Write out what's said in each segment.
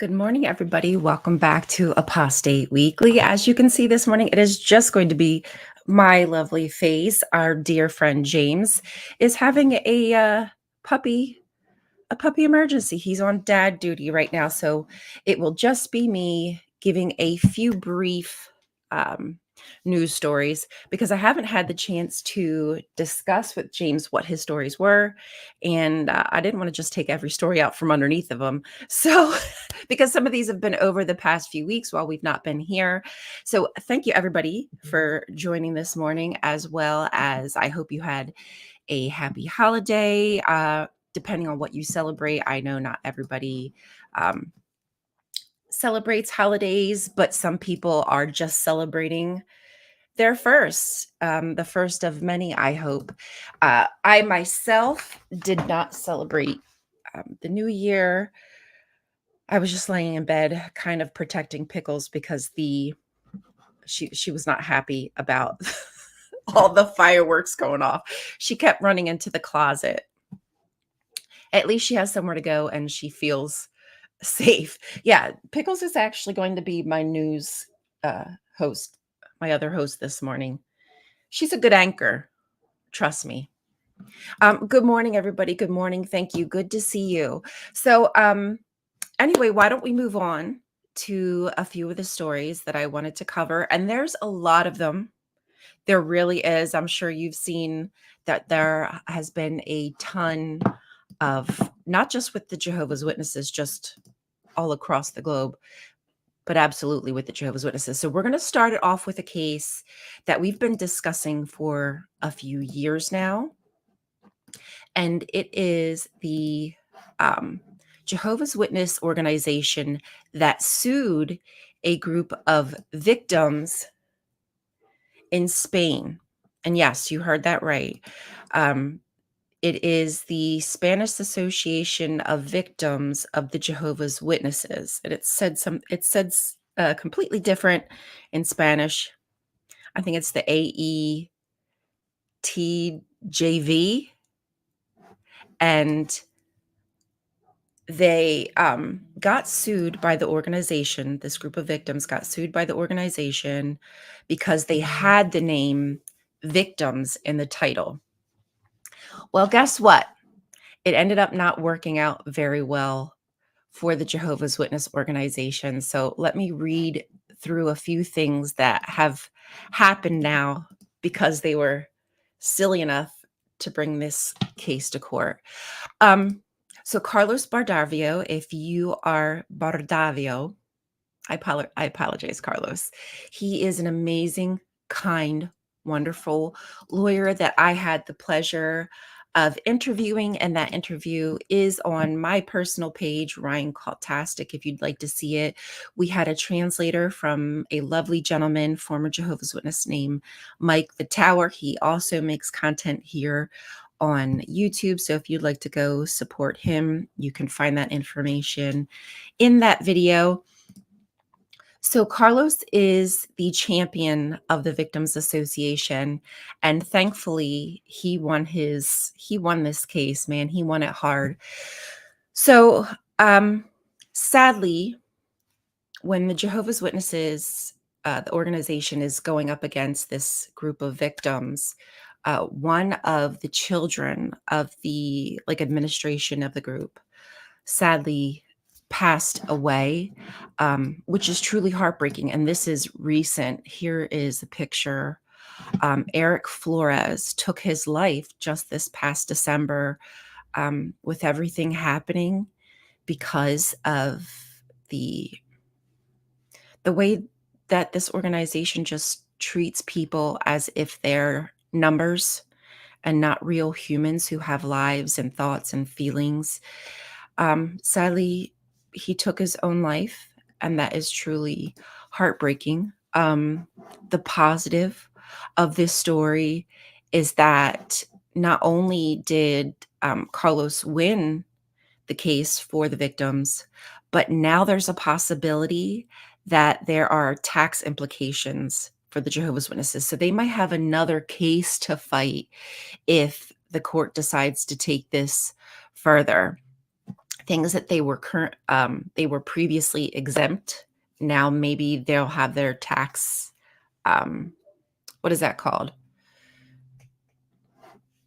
Good morning, everybody. Welcome back to Apostate Weekly. As you can see this morning, it is just going to be my lovely face. Our dear friend James is having puppy a puppy emergency. He's on dad duty right now, so it will just be me giving a few brief news stories because I haven't had the chance to discuss with James what his stories were, and I didn't want to just take every story out from underneath of them. So, because some of these have been over the past few weeks while we've not been here. So, thank you everybody for joining this morning, as well as I hope you had a happy holiday. Depending on what you celebrate, I know not everybody celebrates holidays, but some people are just celebrating their first, the first of many, I hope. I myself did not celebrate the new year. I was just laying in bed, kind of protecting Pickles because she was not happy about all the fireworks going off. She kept running into the closet. At least she has somewhere to go and she feels safe. Yeah, Pickles is actually going to be my news host, my other host this morning. She's a good anchor. Trust me. Good morning, everybody. Good morning. Thank you. Good to see you. So, anyway, why don't we move on to a few of the stories that I wanted to cover? And there's a lot of them. There really is. I'm sure you've seen that there has been a ton of, not just with the Jehovah's Witnesses, just all across the globe, but absolutely with the Jehovah's Witnesses. So we're going to start it off with a case that we've been discussing for a few years now. And it is the Jehovah's Witness organization that sued a group of victims in Spain. And yes, you heard that right. It is the Spanish Association of Victims of the Jehovah's Witnesses. And it said completely different in Spanish. I think it's the AETJV. And they got sued by the organization. This group of victims got sued by the organization because they had the name victims in the title. Well, guess what? It ended up not working out very well for the Jehovah's Witness organization. So let me read through a few things that have happened now because they were silly enough to bring this case to court. So Carlos Bardavio, if you are Bardavio, I apologize, Carlos. He is an amazing, kind, wonderful lawyer that I had the pleasure of interviewing, and that interview is on my personal page, Ryan Cultastic, if you'd like to see it. We had a translator from a lovely gentleman, former Jehovah's Witness named Mike the Tower. He also makes content here on YouTube. So if you'd like to go support him, you can find that information in that video. So Carlos is the champion of the Victims Association, and thankfully he won this case, man. He won it hard. So sadly, when the Jehovah's Witnesses, the organization, is going up against this group of victims, one of the children of the administration of the group sadly passed away, which is truly heartbreaking. And this is recent. Here is a picture. Eric Flores took his life just this past December, with everything happening because of the way that this organization just treats people as if they're numbers and not real humans who have lives and thoughts and feelings. Sadly, he took his own life, and that is truly heartbreaking. The positive of this story is that not only did Carlos win the case for the victims, but now there's a possibility that there are tax implications for the Jehovah's Witnesses. So they might have another case to fight if the court decides to take this further. things that they were previously exempt. Now maybe they'll have their tax, what is that called?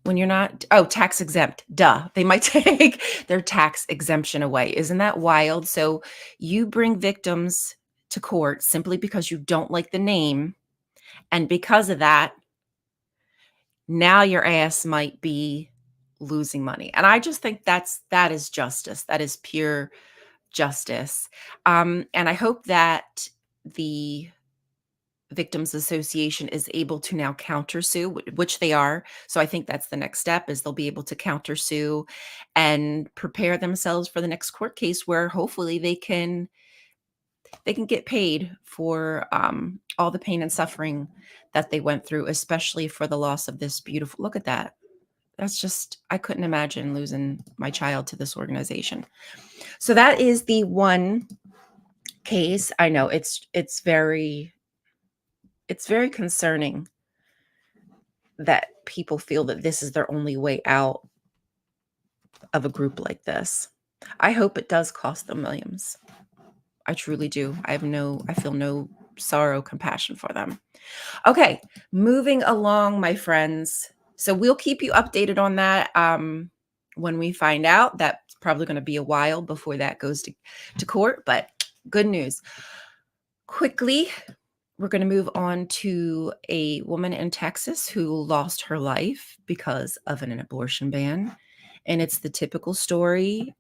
When you're not, oh, tax exempt. Duh. They might take their tax exemption away. Isn't that wild? So you bring victims to court simply because you don't like the name. And because of that, now your ass might be losing money. And I just think that is justice. That is pure justice. And I hope that the Victims Association is able to now countersue, which they are. So I think that's the next step, is they'll be able to countersue and prepare themselves for the next court case where hopefully they can get paid for all the pain and suffering that they went through, especially for the loss of this beautiful. Look at that. That's just, I couldn't imagine losing my child to this organization. So that is the one case. I know it's very concerning that people feel that this is their only way out of a group like this. I hope it does cost them millions. I truly do. I feel no sorrow, compassion for them. Okay, moving along, my friends. So we'll keep you updated on that. When we find out, that's probably going to be a while before that goes to court, but good news. Quickly, we're going to move on to a woman in Texas who lost her life because of an abortion ban. And it's the typical story.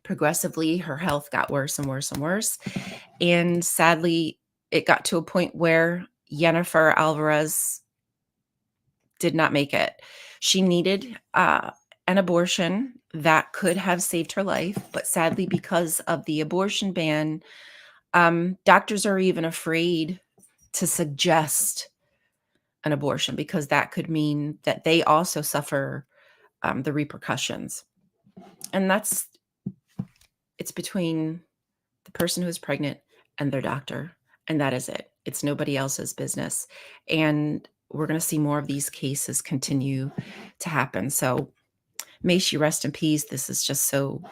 Progressively, her health got worse and worse and worse. And sadly, it got to a point where Jennifer Alvarez did not make it. She needed an abortion that could have saved her life. But sadly, because of the abortion ban, doctors are even afraid to suggest an abortion because that could mean that they also suffer the repercussions. And it's between the person who is pregnant and their doctor. And that is it. It's nobody else's business. And we're going to see more of these cases continue to happen. So may she rest in peace. This is just so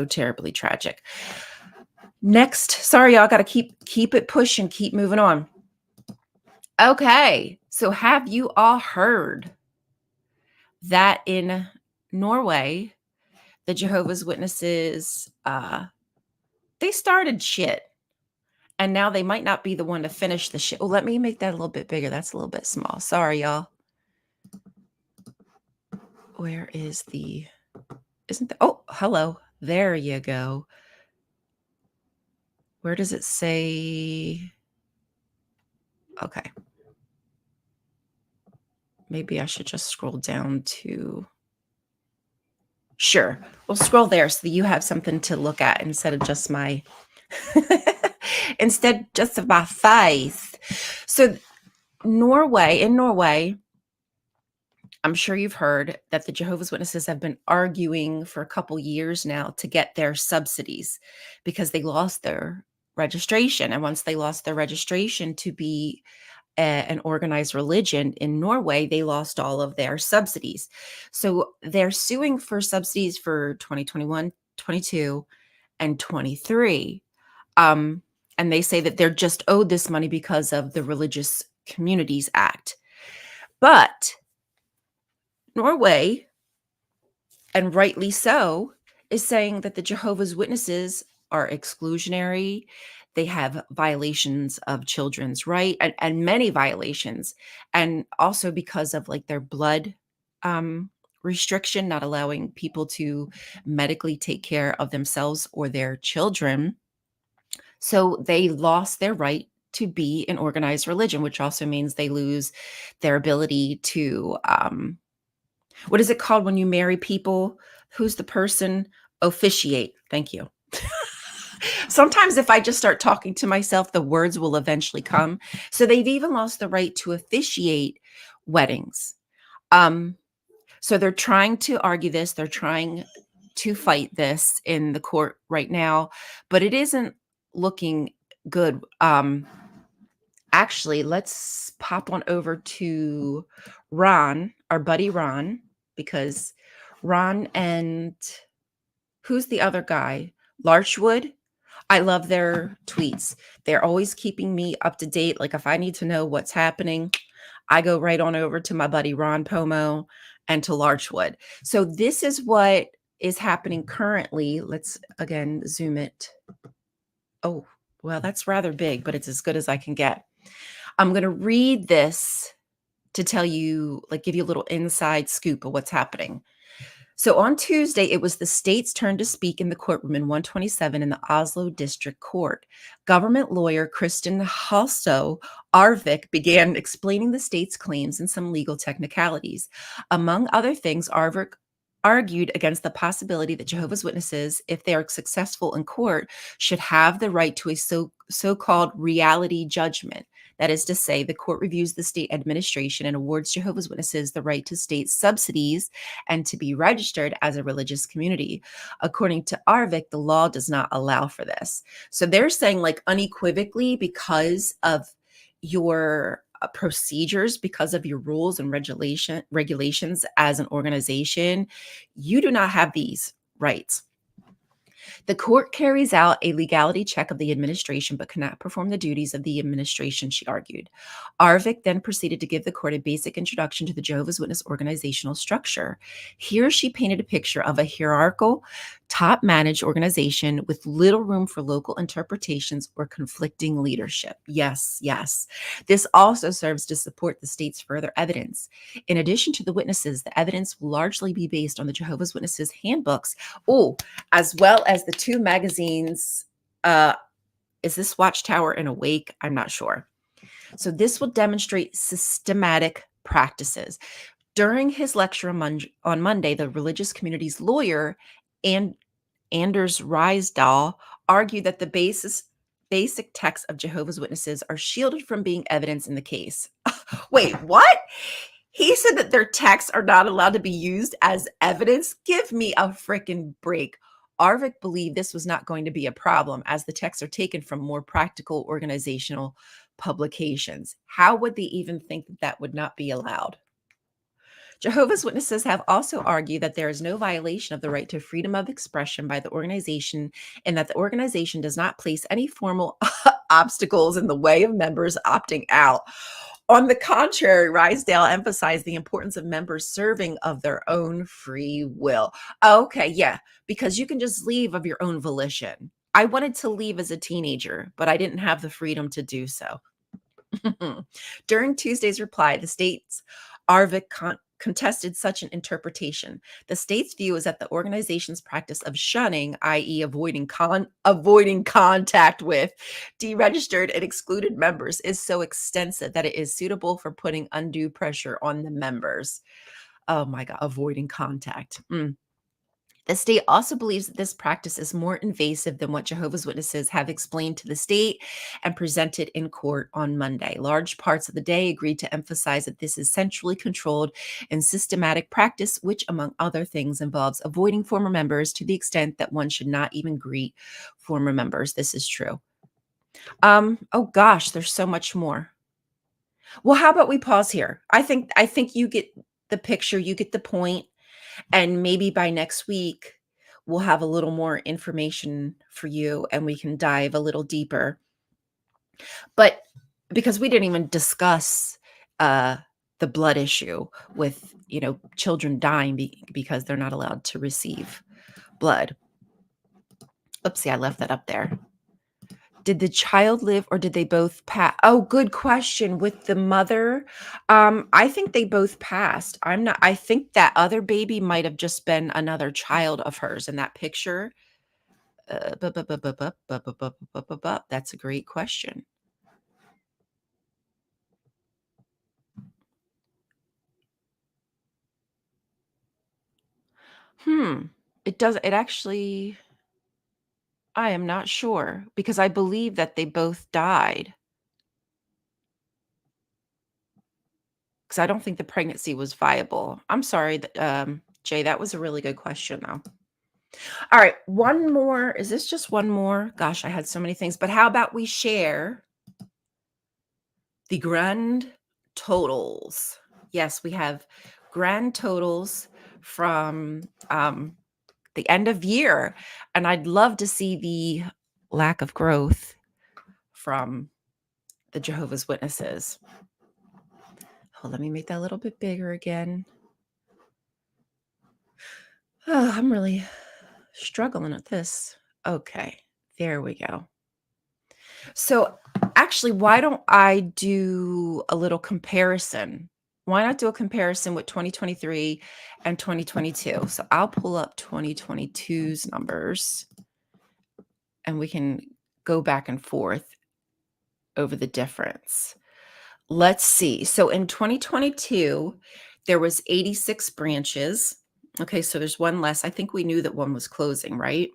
terribly tragic. Next, sorry, y'all, got to keep it pushing, keep moving on. Okay, so have you all heard that in Norway, the Jehovah's Witnesses, they started shit, and now they might not be the one to finish the shit. Oh, let me make that a little bit bigger. That's a little bit small. Sorry, y'all. Where is isn't the, oh, hello. There you go. Where does it say? Okay. Maybe I should just scroll down to, sure. We'll scroll there so that you have something to look at instead of just my, instead just of my face. So in Norway, I'm sure you've heard that the Jehovah's Witnesses have been arguing for a couple years now to get their subsidies because they lost their registration. And once they lost their registration to be an organized religion in Norway, they lost all of their subsidies. So they're suing for subsidies for 2021, 22, and 23. And they say that they're just owed this money because of the Religious Communities Act. But Norway, and rightly so, is saying that the Jehovah's Witnesses are exclusionary. They have violations of children's rights and many violations. And also because of like their blood restriction, not allowing people to medically take care of themselves or their children. So they lost their right to be an organized religion, which also means they lose their ability to, what is it called when you marry people? Who's the person? Officiate. Thank you. Sometimes if I just start talking to myself, the words will eventually come. So they've even lost the right to officiate weddings. So they're trying to argue this. They're trying to fight this in the court right now, but it isn't looking good. Actually, let's pop on over to Ron, our buddy Ron, because Ron and who's the other guy? Larchwood. I love their tweets. They're always keeping me up to date. Like if I need to know what's happening, I go right on over to my buddy Ron Pomo and to Larchwood. So this is what is happening currently. Let's again zoom it. Oh, well, that's rather big, but it's as good as I can get. I'm going to read this to tell you, like, give you a little inside scoop of what's happening. So on Tuesday, it was the state's turn to speak in the courtroom in 127 in the Oslo District Court. Government lawyer Kristen Halso Arvik began explaining the state's claims and some legal technicalities. Among other things, Arvik argued against the possibility that Jehovah's Witnesses, if they are successful in court, should have the right to a so-called reality judgment. That is to say, the court reviews the state administration and awards Jehovah's Witnesses the right to state subsidies and to be registered as a religious community. According to Arvik, the law does not allow for this. So they're saying, like, unequivocally, because of your procedures, because of your rules and regulations as an organization, you do not have these rights. The court carries out a legality check of the administration but cannot perform the duties of the administration, she argued. Arvik then proceeded to give the court a basic introduction to the Jehovah's Witness organizational structure. Here she painted a picture of a hierarchical, top-managed organization with little room for local interpretations or conflicting leadership. Yes, yes. This also serves to support the state's further evidence. In addition to the witnesses, the evidence will largely be based on the Jehovah's Witnesses handbooks, as well as the two magazines. Is this Watchtower and Awake? I'm not sure. So this will demonstrate systematic practices. During his lecture on Monday, the religious community's lawyer, Anders Riesdahl, argued that the basic texts of Jehovah's Witnesses are shielded from being evidence in the case. Wait, what? He said that their texts are not allowed to be used as evidence? Give me a freaking break. Arvik believed this was not going to be a problem as the texts are taken from more practical organizational publications. How would they even think that that would not be allowed? Jehovah's Witnesses have also argued that there is no violation of the right to freedom of expression by the organization and that the organization does not place any formal obstacles in the way of members opting out. On the contrary, Rysdale emphasized the importance of members serving of their own free will. Okay, yeah, because you can just leave of your own volition. I wanted to leave as a teenager, but I didn't have the freedom to do so. During Tuesday's reply, the state's Arvik contested such an interpretation. The state's view is that the organization's practice of shunning, i.e., avoiding contact with deregistered and excluded members, is so extensive that it is suitable for putting undue pressure on the members. Oh my God, avoiding contact. The state also believes that this practice is more invasive than what Jehovah's Witnesses have explained to the state and presented in court on Monday. Large parts of the day agreed to emphasize that this is centrally controlled and systematic practice, which, among other things, involves avoiding former members to the extent that one should not even greet former members. This is true. Oh gosh, there's so much more. Well, how about we pause here? I think you get the picture, you get the point. And maybe by next week, we'll have a little more information for you and we can dive a little deeper. But because we didn't even discuss the blood issue with, children dying because they're not allowed to receive blood. Oopsie, I left that up there. Did the child live or did they both pass? Oh, good question. With the mother, I think they both passed. I think that other baby might have just been another child of hers in that picture. That's a great question. It actually, I am not sure because I believe that they both died. Because I don't think the pregnancy was viable. I'm sorry, Jay, that was a really good question, though. All right, one more. Is this just one more? Gosh, I had so many things. But how about we share the grand totals? Yes, we have grand totals from the end of year. And I'd love to see the lack of growth from the Jehovah's Witnesses. Oh, let me make that a little bit bigger again. Oh, I'm really struggling at this. Okay, there we go. So actually, why don't I do a little comparison? Why not do a comparison with 2023 and 2022? So I'll pull up 2022's numbers and we can go back and forth over the difference. Let's see. So in 2022, there was 86 branches. Okay, so there's one less. I think we knew that one was closing, right?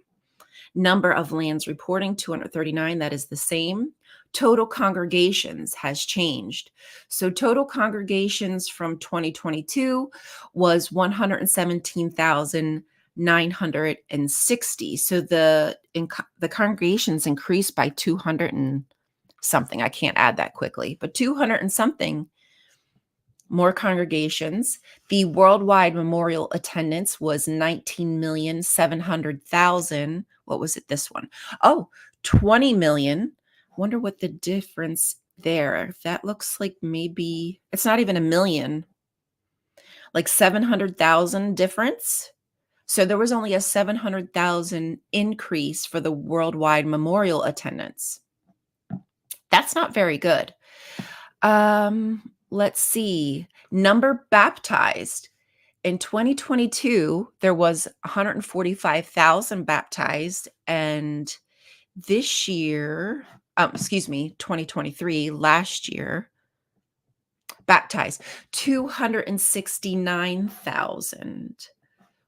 Number of lands reporting 239, that is the same. Total congregations has changed. So total congregations from 2022 was 117,960. So the congregations increased by 200 and something. I can't add that quickly, but 200 and something more congregations. The worldwide memorial attendance was 19,700,000. What was it, this one? Oh, 20 million. Wonder what the difference there. That looks like maybe, it's not even a million, like 700,000 difference. So there was only a 700,000 increase for the worldwide memorial attendance. That's not very good. Let's see. Number baptized. In 2022, there was 145,000 baptized. And this year, 2023, last year, baptized 269,000.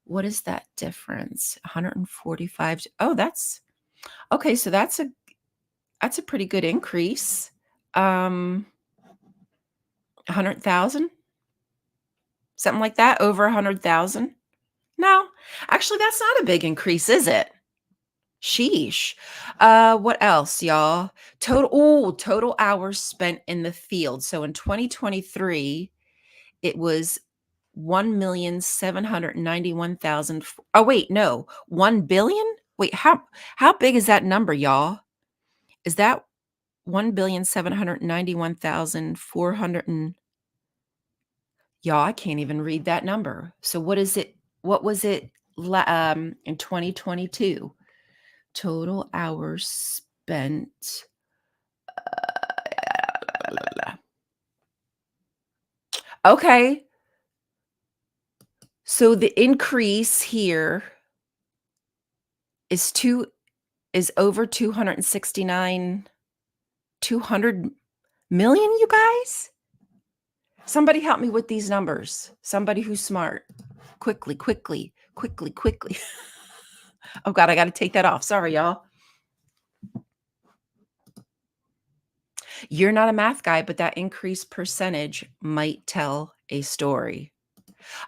What is that difference? 145. Oh, that's okay. So that's a pretty good increase. 100,000, something like that, over 100,000. No, actually, that's not a big increase, is it? Sheesh. What else, y'all? Total hours spent in the field. So in 2023, it was 1,791,000. Oh, wait, no, 1 billion. Wait, how big is that number, y'all? Is that 1,791,400? Y'all, I can't even read that number. So what is it? What was it in 2022? Total hours spent. Okay. So the increase here is over 200 million, you guys? Somebody help me with these numbers. Somebody who's smart. Quickly. Oh God, I got to take that off. Sorry, y'all. You're not a math guy, but that increased percentage might tell a story.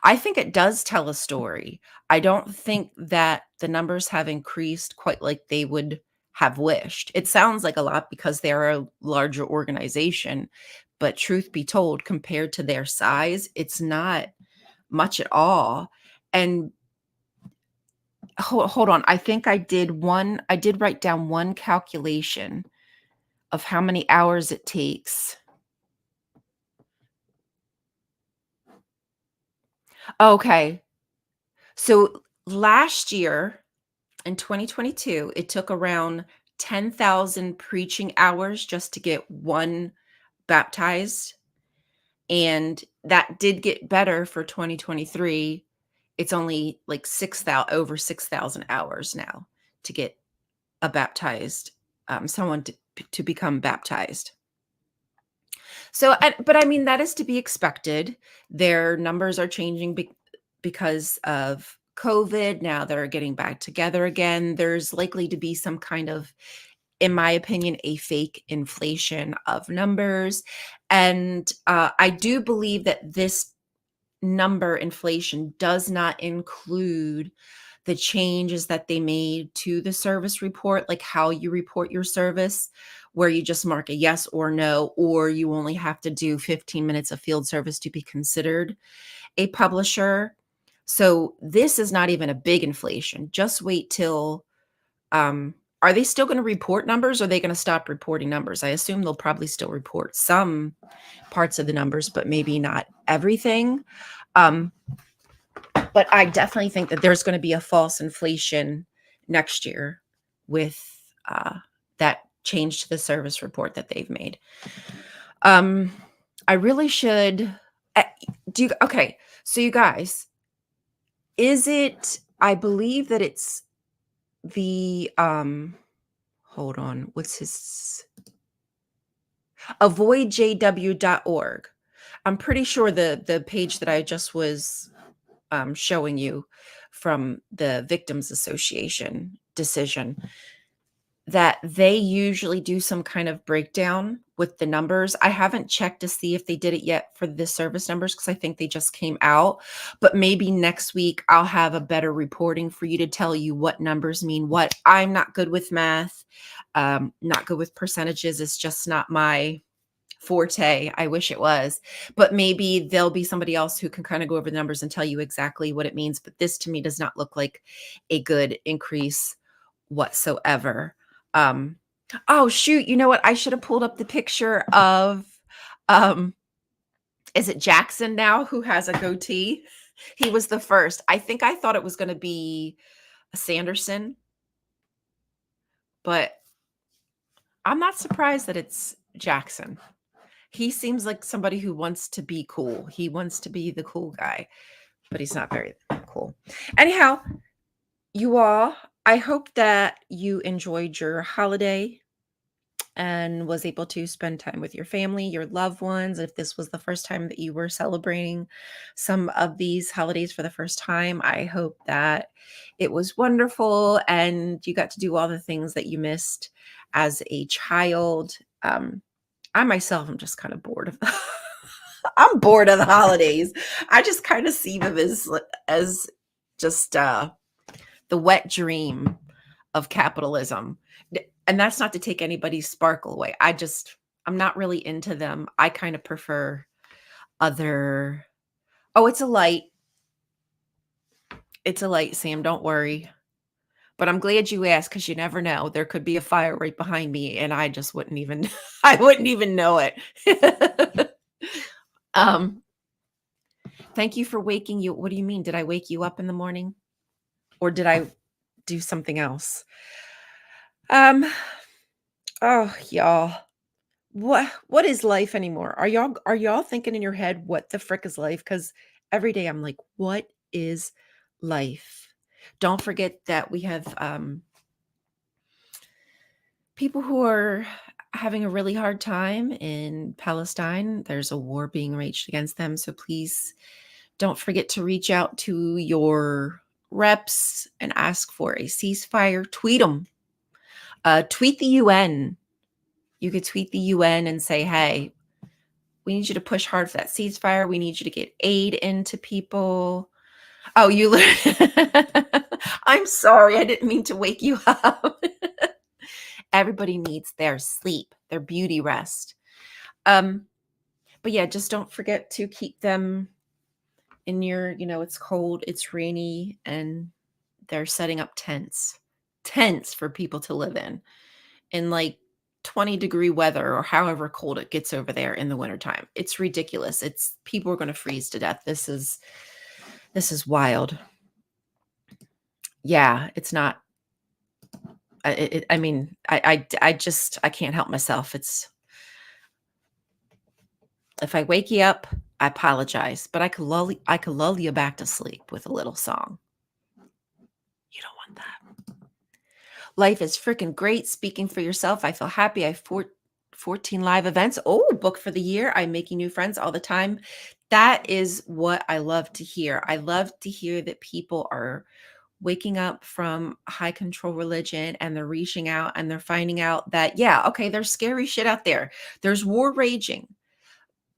I think it does tell a story. I don't think that the numbers have increased quite like they would have wished. It sounds like a lot because they're a larger organization, but truth be told, compared to their size, it's not much at all. And hold on, I think I did write down one calculation of how many hours it takes. Okay. So last year in 2022, it took around 10,000 preaching hours just to get one baptized. And that did get better for 2023. It's only like 6,000, over 6,000 hours now to get a baptized, someone to become baptized. So, but I mean, that is to be expected. Their numbers are changing because of COVID. Now they're getting back together again. There's likely to be some kind of, in my opinion, a fake inflation of numbers. And I do believe that this number inflation does not include the changes that they made to the service report, like how you report your service, where you just mark a yes or no, or you only have to do 15 minutes of field service to be considered a publisher. So this is not even a big inflation. Just wait till are they still going to report numbers or are they going to stop reporting numbers? I assume they'll probably still report some parts of the numbers, but maybe not everything. Um, but I definitely think that there's going to be a false inflation next year with that change to the service report that they've made. I really should okay, so you guys, is it, I believe that it's the hold on, what's his, avoidjw.org. I'm pretty sure the page that I just was showing you from the Victims Association decision, that they usually do some kind of breakdown with the numbers. I haven't checked to see if they did it yet for the service numbers because I think they just came out. But maybe next week I'll have a better reporting for you to tell you what numbers mean what. I'm not good with math, not good with percentages. It's just not my forte. I wish it was, but maybe there'll be somebody else who can kind of go over the numbers and tell you exactly what it means. But this to me does not look like a good increase whatsoever. Oh shoot, you know what? I should have pulled up the picture of um is it Jackson now who has a goatee? He was the first. I think I thought it was going to be a Sanderson, but I'm not surprised that it's Jackson. He seems like somebody who wants to be cool. He wants to be the cool guy, but he's not very cool. Anyhow, you all, I hope that you enjoyed your holiday and was able to spend time with your family, your loved ones. If this was the first time that you were celebrating some of these holidays for the first time, I hope that it was wonderful and you got to do all the things that you missed as a child. I myself am just kind of bored of I'm bored of the holidays. I just kind of see them as just the wet dream of capitalism. And that's not to take anybody's sparkle away. I'm not really into them. I kind of prefer other. Oh, it's a light. It's a light, Sam. Don't worry. But I'm glad you asked because you never know. There could be a fire right behind me and I just wouldn't even I wouldn't even know it. um Thank you for waking you. What do you mean? Did I wake you up in the morning? Or did I do something else? Um oh y'all. What is life anymore? Are y'all thinking in your head what the frick is life? Because every day I'm like, what is life? Don't forget that we have people who are having a really hard time in Palestine. There's a war being waged against them. So please don't forget to reach out to your reps and ask for a ceasefire. Tweet them. Tweet the UN. You could tweet the UN and say, hey, we need you to push hard for that ceasefire. We need you to get aid into people. Oh, I'm sorry. I didn't mean to wake you up. Everybody needs their sleep, their beauty rest. But yeah, just don't forget to keep them in your, it's cold, it's rainy, and they're setting up tents for people to live in like 20-degree weather or however cold it gets over there in the wintertime. It's ridiculous. People are going to freeze to death. This is wild. Yeah, it's not. I mean, I just, I can't help myself. If I wake you up, I apologize, but I could lull you back to sleep with a little song. You don't want that. Life is freaking great. Speaking for yourself, I feel happy. I have 14 live events. Oh, book for the year. I'm making new friends all the time. That is what I love to hear. I love to hear that people are waking up from high control religion and they're reaching out and they're finding out that, yeah, okay, there's scary shit out there. There's war raging,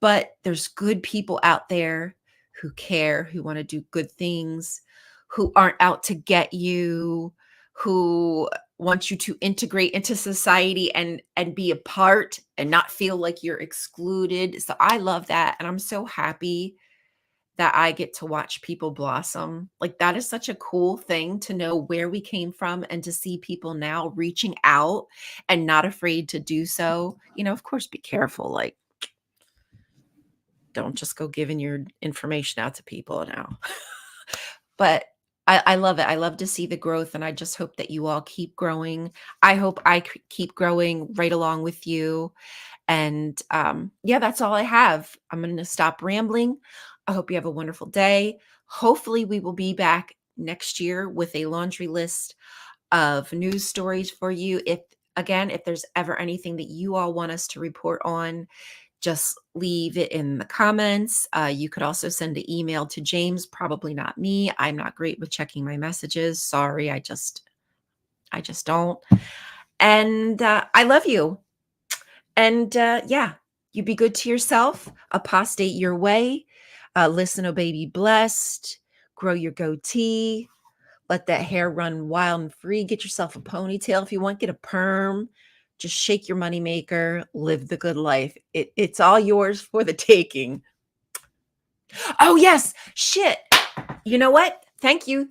but there's good people out there who care, who want to do good things, who aren't out to get you, who want you to integrate into society and be a part and not feel like you're excluded. So I love that. And I'm so happy that I get to watch people blossom. Like, that is such a cool thing to know where we came from and to see people now reaching out and not afraid to do so. Of course, be careful. Like, don't just go giving your information out to people now. But I love it. I love to see the growth, and I just hope that you all keep growing. I hope I keep growing right along with you. And yeah, that's all I have. I'm going to stop rambling. I hope you have a wonderful day. Hopefully, we will be back next year with a laundry list of news stories for you. If there's ever anything that you all want us to report on, just leave it in the comments. You could also send an email to James, probably not me. I'm not great with checking my messages. Sorry, I just don't. And I love you. And yeah, you be good to yourself, apostate your way, listen, obey, be blessed, grow your goatee, let that hair run wild and free, get yourself a ponytail if you want, get a perm, just shake your moneymaker, live the good life. It's all yours for the taking. Oh, yes, shit. You know what? Thank you.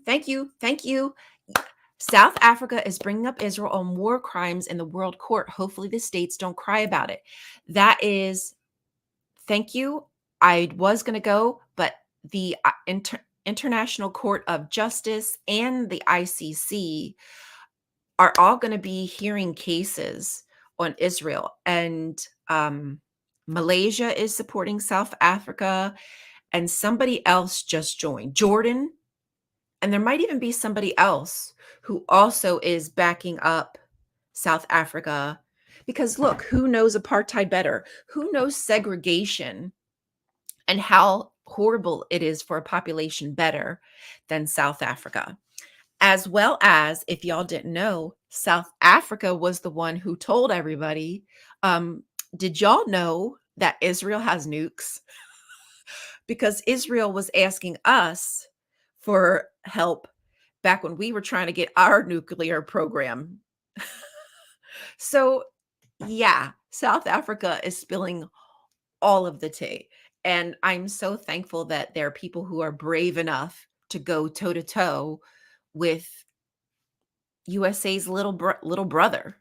South Africa is bringing up Israel on war crimes in the world court. Hopefully the states don't cry about it. Thank you. I was going to go, but the International Court of Justice and the ICC are all going to be hearing cases on Israel. And Malaysia is supporting South Africa, and somebody else just joined, Jordan. And there might even be somebody else who also is backing up South Africa. Because look, who knows apartheid better? Who knows segregation and how horrible it is for a population better than South Africa? As well as, if y'all didn't know, South Africa was the one who told everybody, did y'all know that Israel has nukes? Because Israel was asking us for help back when we were trying to get our nuclear program. So yeah, South Africa is spilling all of the tea. And I'm so thankful that there are people who are brave enough to go toe to toe with USA's little brother.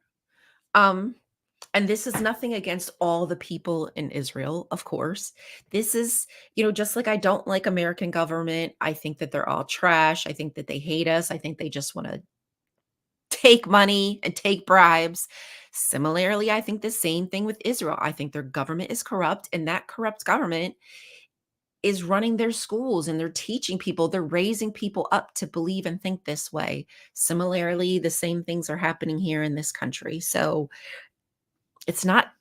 And this is nothing against all the people in Israel, of course. This is, just like I don't like American government. I think that they're all trash. I think that they hate us. I think they just want to take money and take bribes. Similarly, I think the same thing with Israel. I think their government is corrupt, and that corrupt government is running their schools, and they're teaching people, they're raising people up to believe and think this way. Similarly, the same things are happening here in this country. So it's not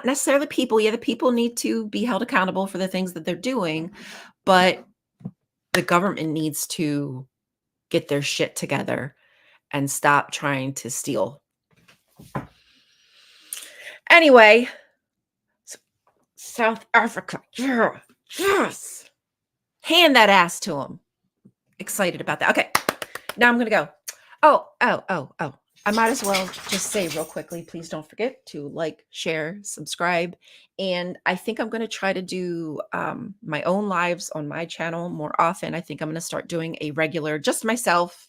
necessarily people. Yeah, the people need to be held accountable for the things that they're doing, but the government needs to get their shit together and stop trying to steal. Anyway, South Africa. Yeah, yes. Hand that ass to them. Excited about that. Okay, now I'm going to go. Oh. I might as well just say real quickly, please don't forget to like, share, subscribe. And I think I'm going to try to do my own lives on my channel more often. I think I'm going to start doing a regular, just myself,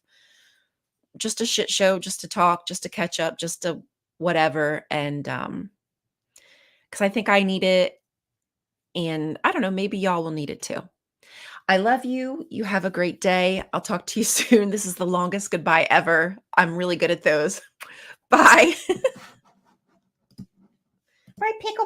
just a shit show, just to talk, just to catch up, just to whatever. And because I think I need it. And I don't know, maybe y'all will need it too. I love you. You have a great day. I'll talk to you soon. This is the longest goodbye ever. I'm really good at those. Bye. Right, pickle.